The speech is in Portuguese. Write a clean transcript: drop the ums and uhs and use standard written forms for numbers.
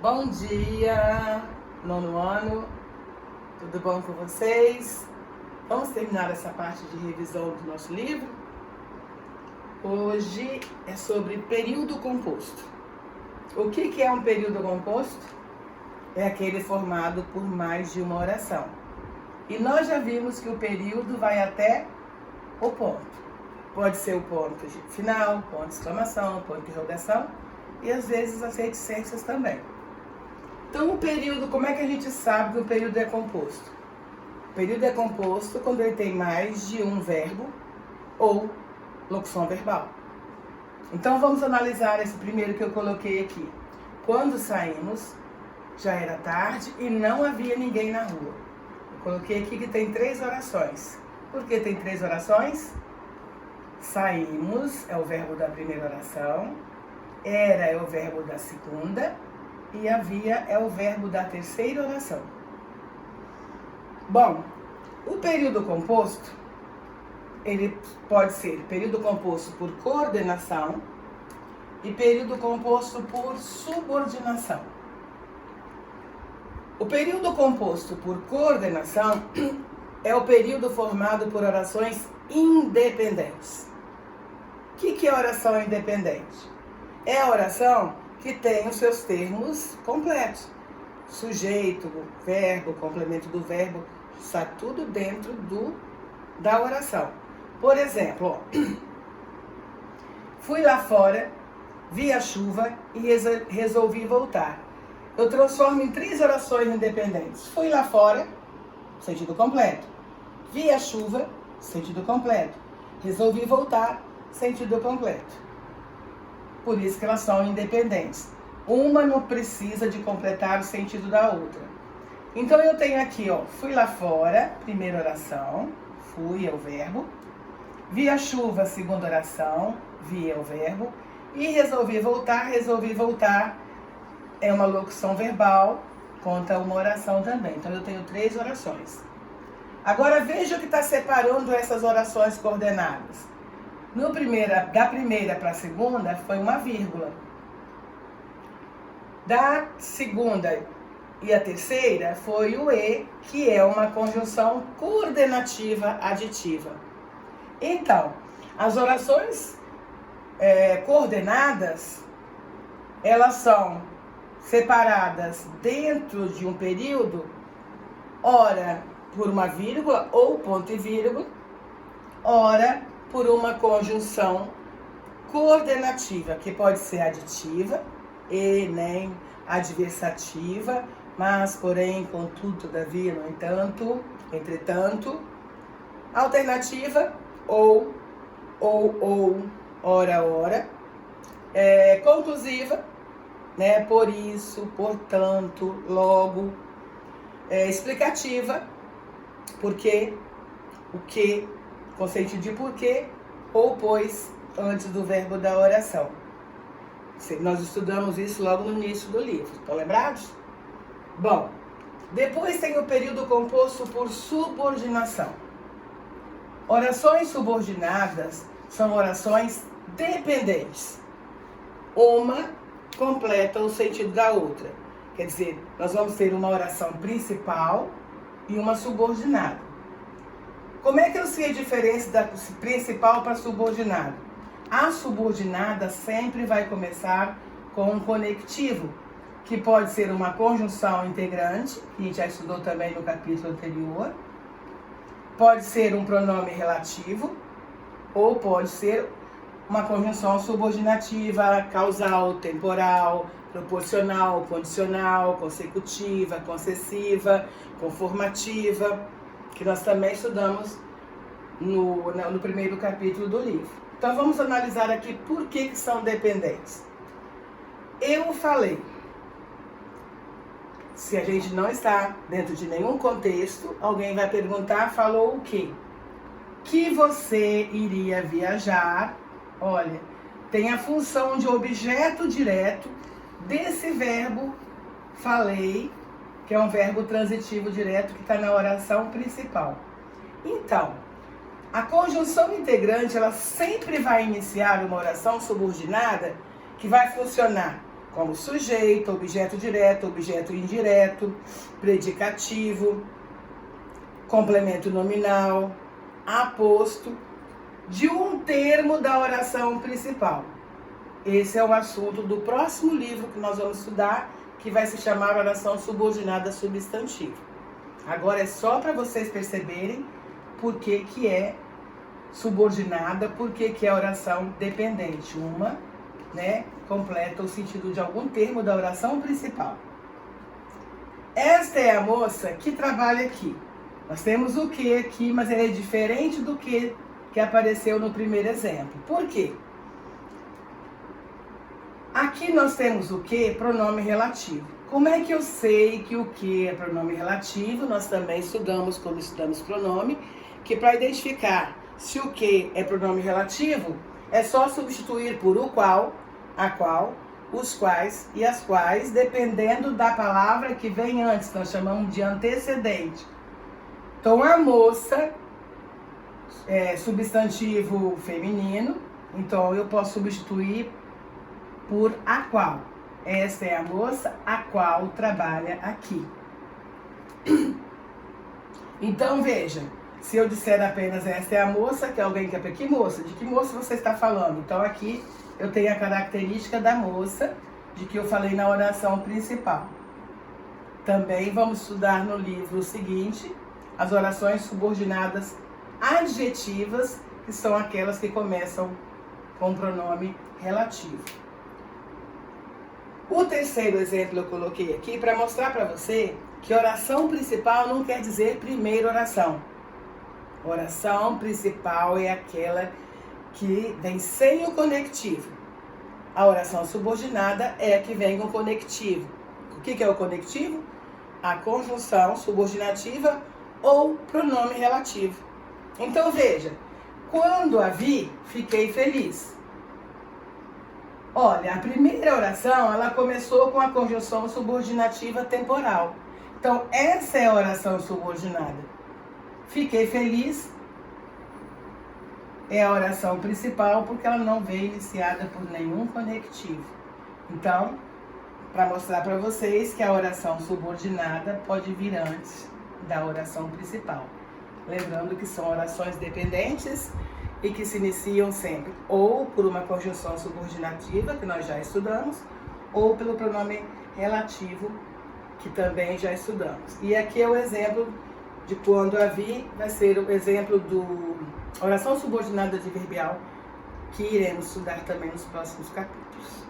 Bom dia, nono ano, tudo bom com vocês? Vamos terminar essa parte de revisão do nosso livro? Hoje é sobre período composto. O que é um período composto? É aquele formado por mais de uma oração. E nós já vimos que o período vai até o ponto. Pode ser o ponto final, ponto de exclamação, ponto de interrogação e às vezes as reticências também. Então, o período, como é que a gente sabe que o período é composto? O período é composto quando ele tem mais de um verbo ou locução verbal. Então, vamos analisar esse primeiro que eu coloquei aqui. Quando saímos, já era tarde e não havia ninguém na rua. Eu coloquei aqui que tem 3 orações. Por que tem 3 orações? Saímos é o verbo da primeira oração, era é o verbo da segunda e havia é o verbo da terceira oração. Bom, o período composto, ele pode ser período composto por coordenação e período composto por subordinação. O período composto por coordenação é o período formado por orações independentes. O que é oração independente? É a oração que tem os seus termos completos. Sujeito, verbo, complemento do verbo, está tudo dentro da oração. Por exemplo, fui lá fora, vi a chuva e resolvi voltar. Eu transformo em 3 orações independentes. Fui lá fora, sentido completo. Vi a chuva, sentido completo. Resolvi voltar, sentido completo. Por isso que elas são independentes. Uma não precisa de completar o sentido da outra. Então eu tenho aqui, fui lá fora, primeira oração, fui é o verbo. Vi a chuva, segunda oração, vi é o verbo. E resolvi voltar é uma locução verbal, conta uma oração também. Então eu tenho 3 orações. Agora veja o que está separando essas orações coordenadas. Da primeira para a segunda foi uma vírgula. Da segunda e a terceira foi o E, que é uma conjunção coordenativa aditiva. Então, as orações coordenadas, elas são separadas dentro de um período, ora por uma vírgula ou ponto e vírgula, ora por uma conjunção coordenativa, que pode ser aditiva, e, nem, adversativa, mas, porém, contudo, todavia, no entanto, entretanto, alternativa, ou, ora, conclusiva, né, por isso, portanto, logo, explicativa, porque, o que, conceito de porquê ou pois antes do verbo da oração. Nós estudamos isso logo no início do livro, estão lembrados? Bom, depois tem o período composto por subordinação. Orações subordinadas são orações dependentes. Uma completa o sentido da outra. Quer dizer, nós vamos ter uma oração principal e uma subordinada. Como é que eu sei a diferença da principal para a subordinada? A subordinada sempre vai começar com um conectivo, que pode ser uma conjunção integrante, que a gente já estudou também no capítulo anterior, pode ser um pronome relativo, ou pode ser uma conjunção subordinativa, causal, temporal, proporcional, condicional, consecutiva, concessiva, conformativa, que nós também estudamos no primeiro capítulo do livro. Então vamos analisar aqui por que são dependentes. Eu falei, se a gente não está dentro de nenhum contexto, alguém vai perguntar, falou o quê? Que você iria viajar, olha, tem a função de objeto direto desse verbo falei, que é um verbo transitivo direto que está na oração principal. Então, a conjunção integrante, ela sempre vai iniciar uma oração subordinada que vai funcionar como sujeito, objeto direto, objeto indireto, predicativo, complemento nominal, aposto, de um termo da oração principal. Esse é o assunto do próximo livro que nós vamos estudar, que vai se chamar Oração Subordinada Substantiva. Agora é só para vocês perceberem por que é subordinada, por que é oração dependente. Uma, né, completa o sentido de algum termo da oração principal. Esta é a moça que trabalha aqui. Nós temos o que aqui, mas ele é diferente do que apareceu no primeiro exemplo. Por quê? Aqui nós temos o que? Pronome relativo. Como é que eu sei que o que é pronome relativo? Nós também estudamos, quando estudamos pronome, que para identificar se o que é pronome relativo, é só substituir por o qual, a qual, os quais e as quais, dependendo da palavra que vem antes. Nós chamamos de antecedente. Então, a moça é substantivo feminino, então eu posso substituir por a qual. Esta é a moça a qual trabalha aqui. Então, veja, se eu disser apenas esta é a moça, que alguém quer... Que moça? De que moça você está falando? Então, aqui eu tenho a característica da moça, de que eu falei na oração principal. Também vamos estudar no livro seguinte as orações subordinadas adjetivas, que são aquelas que começam com pronome relativo. O terceiro exemplo eu coloquei aqui para mostrar para você que oração principal não quer dizer primeira oração. Oração principal é aquela que vem sem o conectivo. A oração subordinada é a que vem com o conectivo. O que é o conectivo? A conjunção subordinativa ou pronome relativo. Então veja, quando a vi, fiquei feliz. Olha, a primeira oração, ela começou com a conjunção subordinativa temporal. Então, essa é a oração subordinada. Fiquei feliz é a oração principal, porque ela não veio iniciada por nenhum conectivo. Então, para mostrar para vocês que a oração subordinada pode vir antes da oração principal. Lembrando que são orações dependentes e que se iniciam sempre ou por uma conjunção subordinativa, que nós já estudamos, ou pelo pronome relativo, que também já estudamos. E aqui é o exemplo de quando a vi, vai ser o exemplo do oração subordinada adverbial, que iremos estudar também nos próximos capítulos.